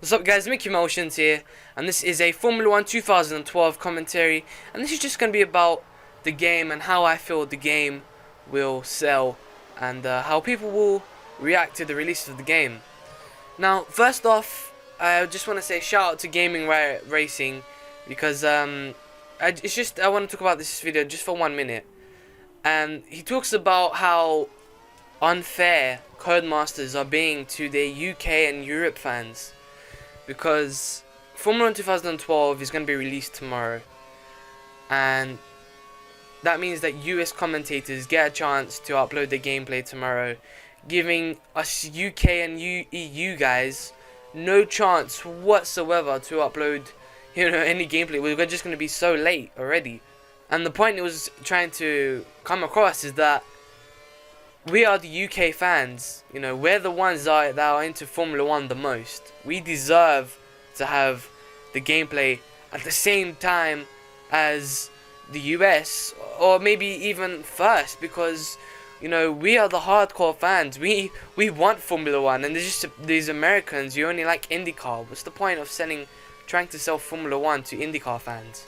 What's up guys, MickeyMoTiOnZ here, and this is a Formula 1 2012 commentary, and this is just going to be about the game and how I feel the game will sell, and how people will react to the release of the game. Now, first off, I just want to say shout out to GAMINGRIOTRACING, because I want to talk about this video just for 1 minute, and he talks about how unfair Codemasters are being to their UK and Europe fans. Because Formula 1 2012 is going to be released tomorrow, and that means that US commentators get a chance to upload their gameplay tomorrow, giving us UK and EU guys no chance whatsoever to upload, any gameplay. We're just going to be so late already. And the point it was trying to come across is that we are the UK fans, we're the ones that are into Formula 1 the most. We deserve to have the gameplay at the same time as the US, or maybe even first, because, we are the hardcore fans. We want Formula 1, and there's just these Americans who only like IndyCar. What's the point of trying to sell Formula 1 to IndyCar fans?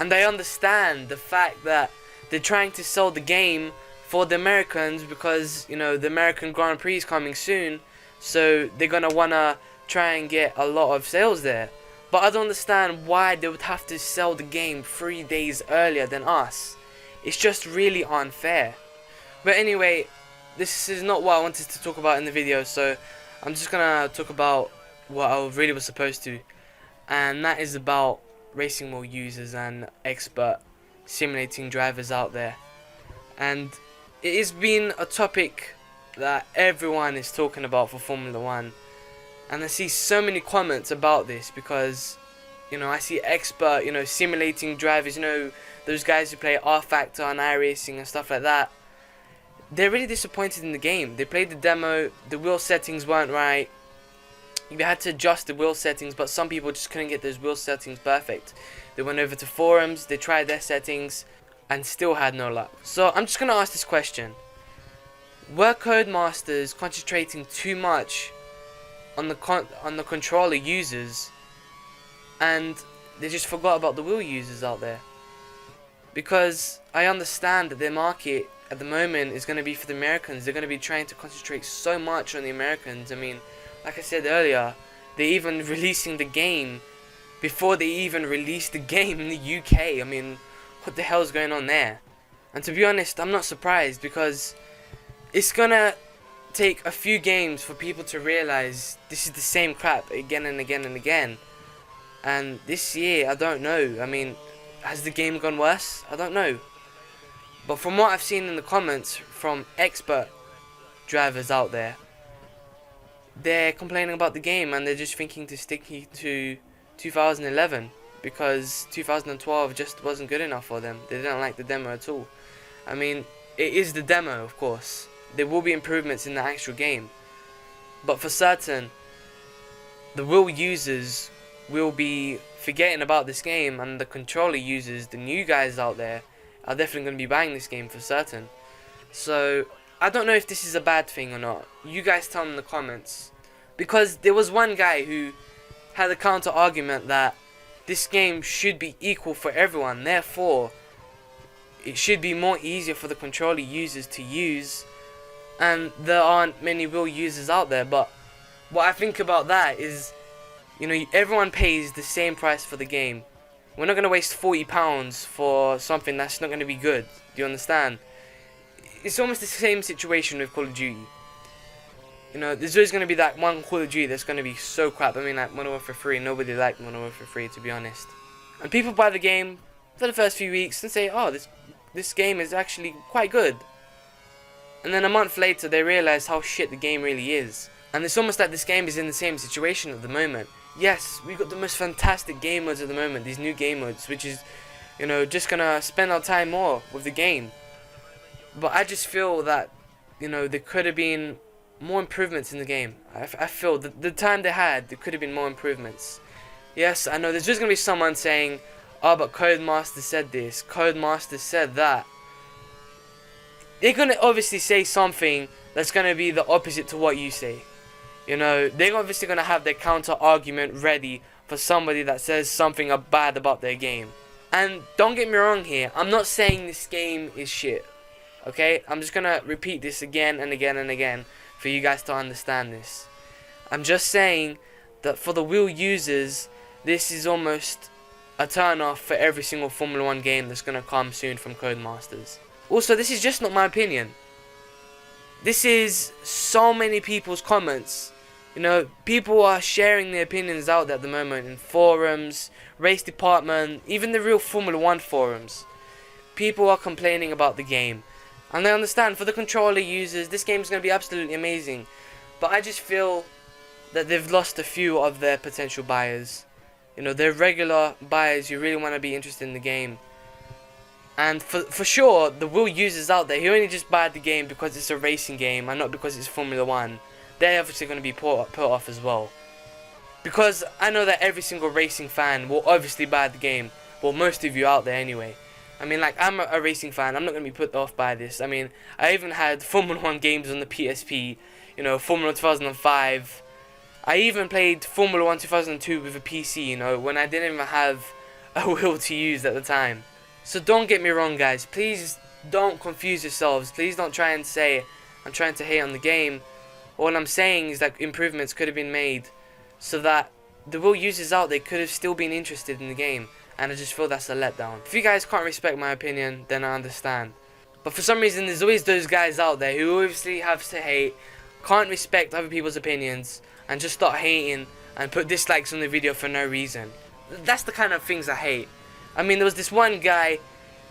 And I understand the fact that they're trying to sell the game for the Americans because, the American Grand Prix is coming soon, so they're gonna wanna try and get a lot of sales there. But I don't understand why they would have to sell the game 3 days earlier than us. It's just really unfair. But anyway, this is not what I wanted to talk about in the video, so I'm just gonna talk about what I really was supposed to, and that is about racing wheel users and expert simulating drivers out there. And it has been a topic that everyone is talking about for Formula 1, and I see so many comments about this because, I see expert, simulating drivers, those guys who play R Factor and iRacing and stuff like that. They're really disappointed in the game. They played the demo, the wheel settings weren't right. You had to adjust the wheel settings, but some people just couldn't get those wheel settings perfect. They went over to forums, they tried their settings, and still had no luck. So I'm just going to ask this question. Were Codemasters concentrating too much on the controller users, and they just forgot about the wheel users out there? Because I understand that their market at the moment is going to be for the Americans. They're going to be trying to concentrate so much on the Americans. I mean, like I said earlier, they're even releasing the game before they even released the game in the UK. I mean, what the hell is going on there? And to be honest, I'm not surprised, because it's gonna take a few games for people to realize this is the same crap again and again and again. And this year, I don't know. I mean, has the game gone worse? I don't know. But from what I've seen in the comments from expert drivers out there, they're complaining about the game, and they're just thinking to stick to 2011. Because 2012 just wasn't good enough for them. They didn't like the demo at all. I mean, it is the demo, of course. There will be improvements in the actual game. But for certain, the wheel users will be forgetting about this game, and the controller users, the new guys out there, are definitely going to be buying this game for certain. So, I don't know if this is a bad thing or not. You guys tell me in the comments. Because there was one guy who had a counter argument that this game should be equal for everyone, therefore it should be more easier for the controller users to use, and there aren't many wheel users out there. But what I think about that is, everyone pays the same price for the game. We're not going to waste £40 for something that's not going to be good. Do you understand? It's almost the same situation with Call of Duty. There's always going to be that one Call of Duty that's going to be so crap. I mean, like Modern Warfare 3, nobody liked Modern Warfare 3, to be honest. And people buy the game for the first few weeks and say, oh, this game is actually quite good. And then a month later, they realize how shit the game really is. And it's almost like this game is in the same situation at the moment. Yes, we've got the most fantastic game modes at the moment, these new game modes, which is, just going to spend our time more with the game. But I just feel that, there could have been more improvements in the game. I feel that the time they had, there could have been more improvements. Yes, I know there's just going to be someone saying, oh, but Codemasters said this, Codemasters said that. They're going to obviously say something that's going to be the opposite to what you say. You know, they're obviously going to have their counter argument ready for somebody that says something bad about their game. And don't get me wrong here, I'm not saying this game is shit. Okay, I'm just going to repeat this again and again and again for you guys to understand this. I'm just saying that for the Wii users, this is almost a turn off for every single Formula 1 game that's going to come soon from Codemasters. Also, this is just not my opinion. This is so many people's comments. You know, people are sharing their opinions out there at the moment in forums, race department, even the real Formula 1 forums. People are complaining about the game. And I understand, for the controller users, this game is going to be absolutely amazing. But I just feel that they've lost a few of their potential buyers. You know, they're regular buyers who really want to be interested in the game. And for sure, the Wii users out there who only just buy the game because it's a racing game and not because it's Formula 1, they're obviously going to be put off as well. Because I know that every single racing fan will obviously buy the game. Well, most of you out there anyway. I mean, like, I'm a racing fan. I'm not going to be put off by this. I mean, I even had Formula 1 games on the PSP. You know, Formula 2005. I even played Formula 1 2002 with a PC, you know, when I didn't even have a wheel to use at the time. So don't get me wrong, guys. Please don't confuse yourselves. Please don't try and say I'm trying to hate on the game. All I'm saying is that improvements could have been made so that the Wii users out there could have still been interested in the game. And I just feel that's a letdown. If you guys can't respect my opinion, then I understand. But for some reason, there's always those guys out there who obviously have to hate, can't respect other people's opinions, and just start hating and put dislikes on the video for no reason. That's the kind of things I hate. I mean, there was this one guy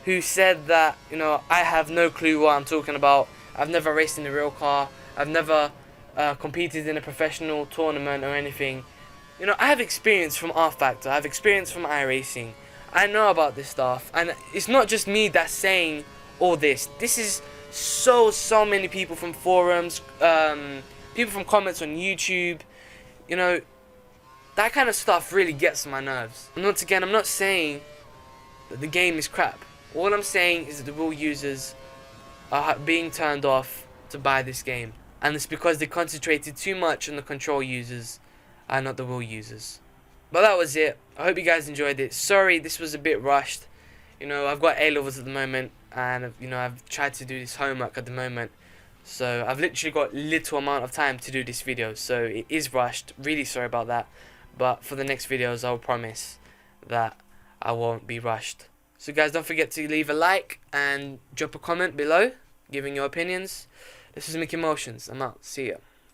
who said that, you know, I have no clue what I'm talking about. I've never raced in a real car. I've never competed in a professional tournament or anything. You know, I have experience from R Factor. I have experience from iRacing. I know about this stuff. And it's not just me that's saying all this. This is so many people from forums, people from comments on YouTube. You know, that kind of stuff really gets on my nerves. And once again, I'm not saying that the game is crap. All I'm saying is that the Wii users are being turned off to buy this game. And it's because they concentrated too much on the control users and not the Wii users. But that was it. I hope you guys enjoyed it. Sorry, this was a bit rushed. You know, I've got A levels at the moment, and you know, I've tried to do this homework at the moment. So I've literally got little amount of time to do this video. So it is rushed. Really sorry about that. But for the next videos, I'll promise that I won't be rushed. So guys, don't forget to leave a like and drop a comment below, giving your opinions. This is MickeyMoTiOnZ. I'm out. See ya.